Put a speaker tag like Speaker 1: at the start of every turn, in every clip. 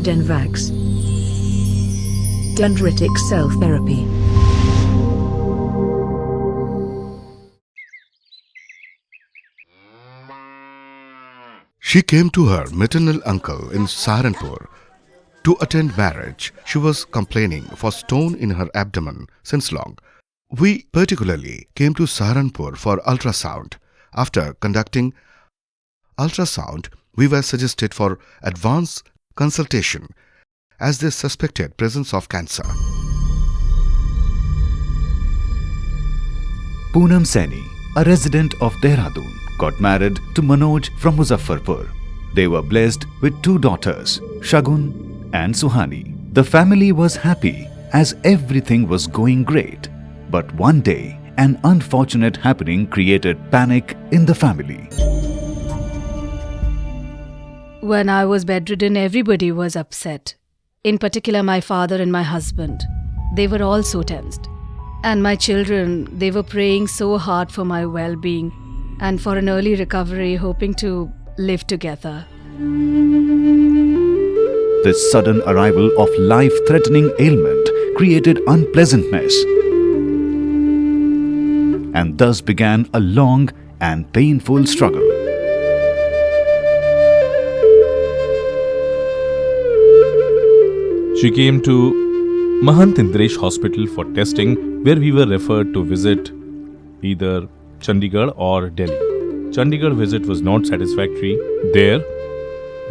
Speaker 1: Denvax. Dendritic cell therapy.
Speaker 2: She came to her maternal uncle in Saharanpur to attend marriage. She was complaining for stone in her abdomen since long. We particularly came to Saharanpur for ultrasound. After conducting ultrasound, we were suggested for advanced consultation as they suspected presence of cancer.
Speaker 3: Poonam Saini, a resident of Dehradun, got married to Manoj from Muzaffarpur. They were blessed with 2 daughters, Shagun and Suhani. The family was happy as everything was going great. But one day, an unfortunate happening created panic in the family.
Speaker 4: When I was bedridden, everybody was upset. In particular, my father and my husband. They were all so tensed. And my children, they were praying so hard for my well-being and for an early recovery, hoping to live together.
Speaker 3: This sudden arrival of life-threatening ailment created unpleasantness, and thus began a long and painful struggle.
Speaker 5: She came to Mahant Indresh Hospital for testing, where we were referred to visit either Chandigarh or Delhi. Chandigarh visit was not satisfactory. There,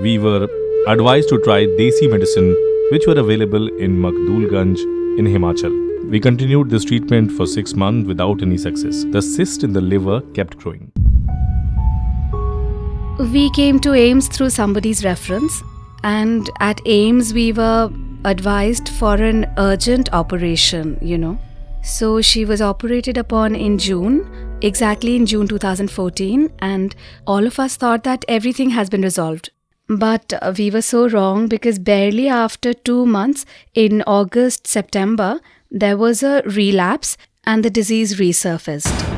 Speaker 5: we were advised to try Desi medicine, which were available in Makdulganj in Himachal. We continued this treatment for 6 months without any success. The cyst in the liver kept growing.
Speaker 4: We came to AIMS through somebody's reference, and at AIMS we were advised for an urgent operation, So she was operated upon in June, exactly in June 2014, and all of us thought that everything has been resolved. But we were so wrong, because barely after 2 months, in August, September, there was a relapse and the disease resurfaced.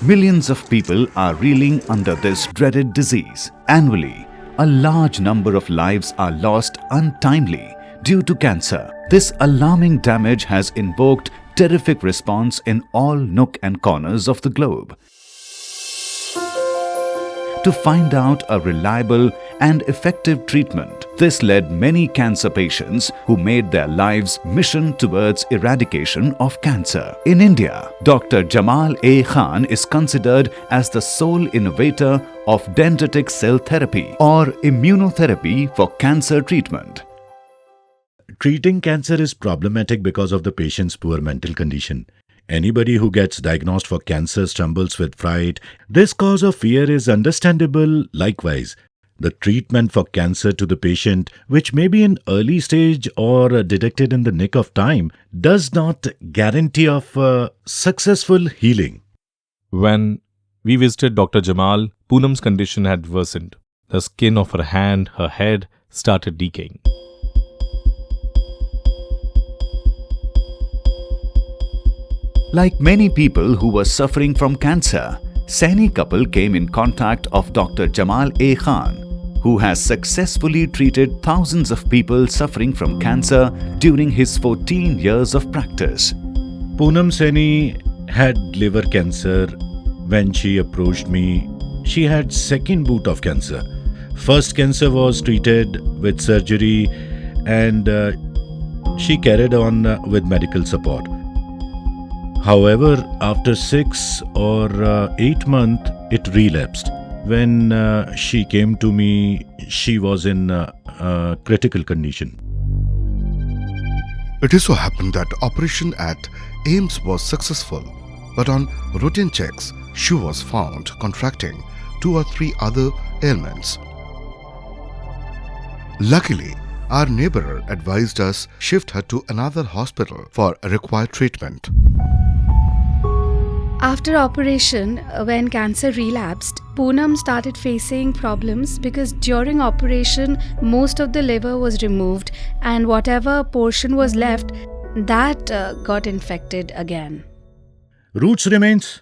Speaker 3: Millions of people are reeling under this dreaded disease. Annually, a large number of lives are lost untimely due to cancer. This alarming damage has invoked terrific response in all nook and corners of the globe. To find out a reliable and effective treatment, this led many cancer patients who made their lives mission towards eradication of cancer. In India, Dr. Jamal A Khan is considered as the sole innovator of dendritic cell therapy or immunotherapy for cancer treatment.
Speaker 6: Treating cancer is problematic because of the patient's poor mental condition. Anybody who gets diagnosed for cancer stumbles with fright. This cause of fear is understandable. Likewise, the treatment for cancer to the patient, which may be in early stage or detected in the nick of time, does not guarantee of successful healing.
Speaker 5: When we visited Dr. Jamal, Poonam's condition had worsened. The skin of her hand, her head started decaying.
Speaker 3: Like many people who were suffering from cancer, Saini couple came in contact of Dr. Jamal A Khan, who has successfully treated thousands of people suffering from cancer during his 14 years of practice.
Speaker 6: Poonam Saini had liver cancer. When she approached me, she had second bout of cancer. First cancer was treated with surgery, and she carried on with medical support. However, after 6 or 8 months, it relapsed. When she came to me, she was in a critical condition.
Speaker 2: It so happened that operation at AIMS was successful, but on routine checks, she was found contracting 2 or 3 other ailments. Luckily, our neighbor advised us shift her to another hospital for required treatment.
Speaker 4: After operation, when cancer relapsed, Poonam started facing problems because during operation, most of the liver was removed and whatever portion was left, that got infected again.
Speaker 6: Roots remains,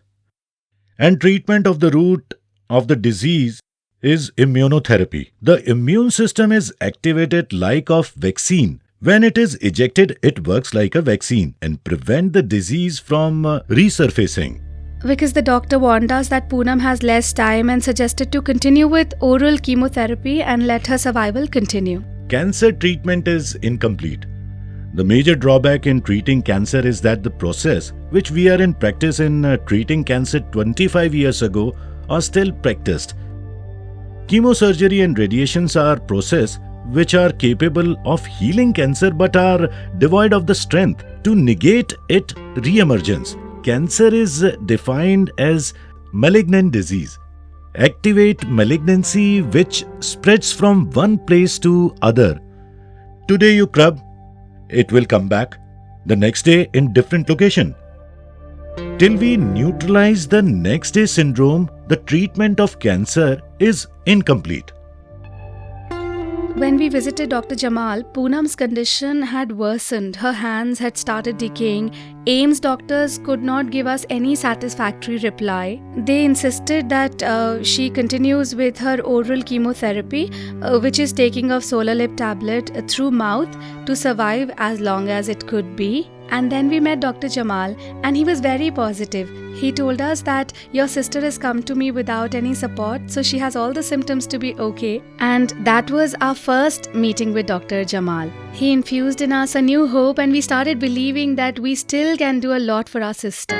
Speaker 6: and treatment of the root of the disease is immunotherapy. The immune system is activated like of vaccine. When it is ejected, it works like a vaccine and prevent the disease from resurfacing.
Speaker 4: Because the doctor warned us that Poonam has less time and suggested to continue with oral chemotherapy and let her survival continue.
Speaker 6: Cancer treatment is incomplete. The major drawback in treating cancer is that the process which we are in practice in treating cancer 25 years ago are still practiced. Chemosurgery and radiations are processes which are capable of healing cancer but are devoid of the strength to negate its re-emergence. Cancer is defined as malignant disease. Activate malignancy which spreads from one place to other. Today you crab, it will come back. The next day in different location. Till we neutralize the next day syndrome, the treatment of cancer is incomplete.
Speaker 4: When we visited Dr. Jamal, Poonam's condition had worsened. Her hands had started decaying. AIMS doctors could not give us any satisfactory reply. They insisted that she continues with her oral chemotherapy, which is taking of solar lip tablet through mouth to survive as long as it could be. And then we met Dr. Jamal and he was very positive. He told us that your sister has come to me without any support, so she has all the symptoms to be okay. And that was our first meeting with Dr. Jamal. He infused in us a new hope and we started believing that we still can do a lot for our sister.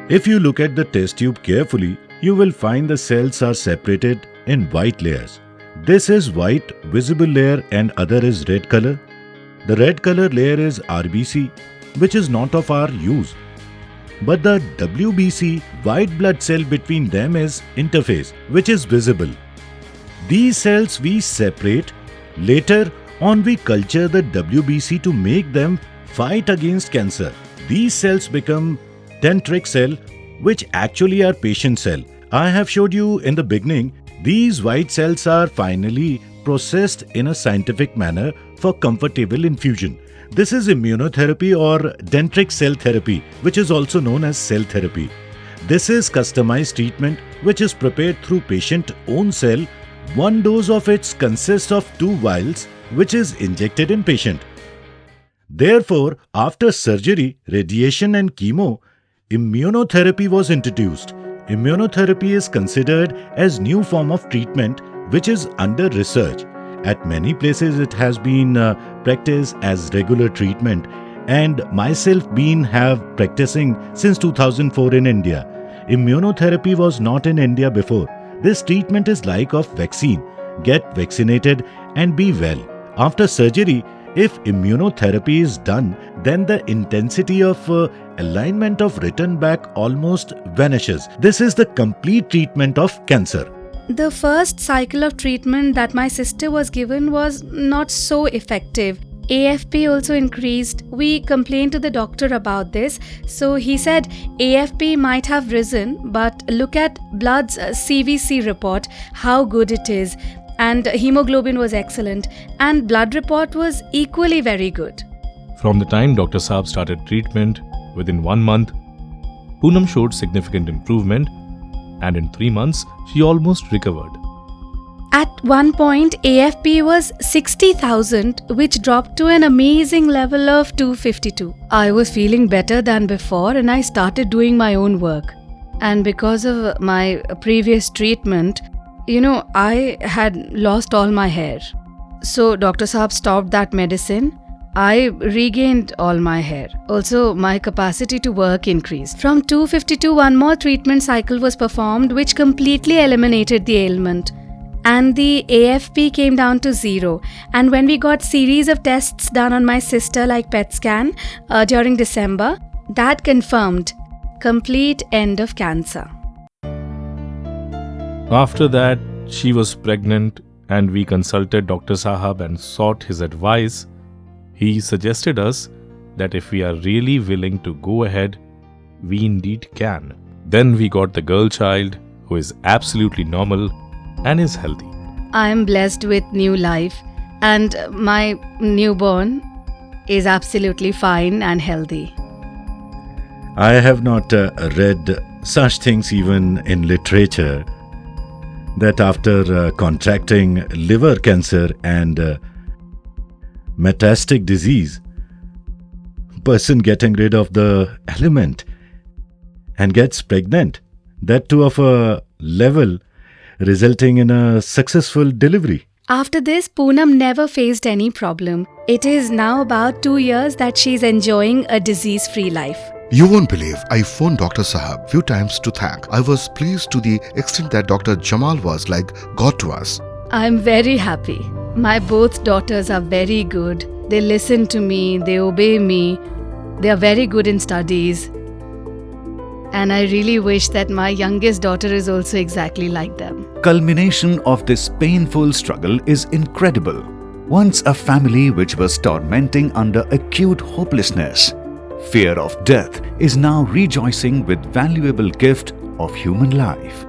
Speaker 6: If you look at the test tube carefully, you will find the cells are separated in white layers. This is white visible layer and other is red color. The red color layer is RBC, which is not of our use. But the WBC, white blood cell between them is interface, which is visible. These cells we separate. Later on we culture the WBC to make them fight against cancer. These cells become dendritic cell, which actually are patient cell. I have showed you in the beginning. These white cells are finally processed in a scientific manner for comfortable infusion. This is immunotherapy or dendritic cell therapy, which is also known as cell therapy. This is customized treatment which is prepared through patient own cell. One dose of it consists of 2 vials which is injected in patient. Therefore, after surgery, radiation and chemo, immunotherapy was introduced. Immunotherapy is considered as new form of treatment which is under research. At many places it has been practiced as regular treatment and myself have practicing since 2004 in India. Immunotherapy was not in India before. This treatment is like of vaccine. Get vaccinated and be well. After surgery, if immunotherapy is done, then the intensity of alignment of return back almost vanishes. This is the complete treatment of cancer.
Speaker 4: The first cycle of treatment that my sister was given was not so effective. AFP also increased. We complained to the doctor about this. So he said AFP might have risen, but look at blood's CVC report, how good it is. And hemoglobin was excellent. And blood report was equally very good.
Speaker 5: From the time Dr. Saab started treatment, within 1 month, Poonam showed significant improvement, and in 3 months, she almost recovered.
Speaker 4: At one point, AFP was 60,000, which dropped to an amazing level of 252. I was feeling better than before and I started doing my own work. And because of my previous treatment, I had lost all my hair. So Dr. Saab stopped that medicine. I regained all my hair. Also, my capacity to work increased. From 252, one more treatment cycle was performed which completely eliminated the ailment. And the AFP came down to 0. And when we got series of tests done on my sister like PET scan during December, that confirmed complete end of cancer.
Speaker 5: After that, she was pregnant and we consulted Dr. Sahab and sought his advice. He suggested us that if we are really willing to go ahead, we indeed can. Then we got the girl child who is absolutely normal and is healthy.
Speaker 4: I am blessed with new life and my newborn is absolutely fine and healthy.
Speaker 6: I have not read such things even in literature, that after contracting liver cancer and metastatic disease, person getting rid of the element and gets pregnant, that too of a level resulting in a successful delivery.
Speaker 4: After this, Poonam never faced any problem. It is now about 2 years that she is enjoying a disease-free life.
Speaker 2: You won't believe, I phoned Dr. Sahab few times to thank. I was pleased to the extent that Dr. Jamal was like God to us.
Speaker 4: I'm very happy. My both daughters are very good. They listen to me, they obey me. They are very good in studies. And I really wish that my youngest daughter is also exactly like them.
Speaker 3: Culmination of this painful struggle is incredible. Once a family which was tormenting under acute hopelessness, fear of death is now rejoicing with valuable gift of human life.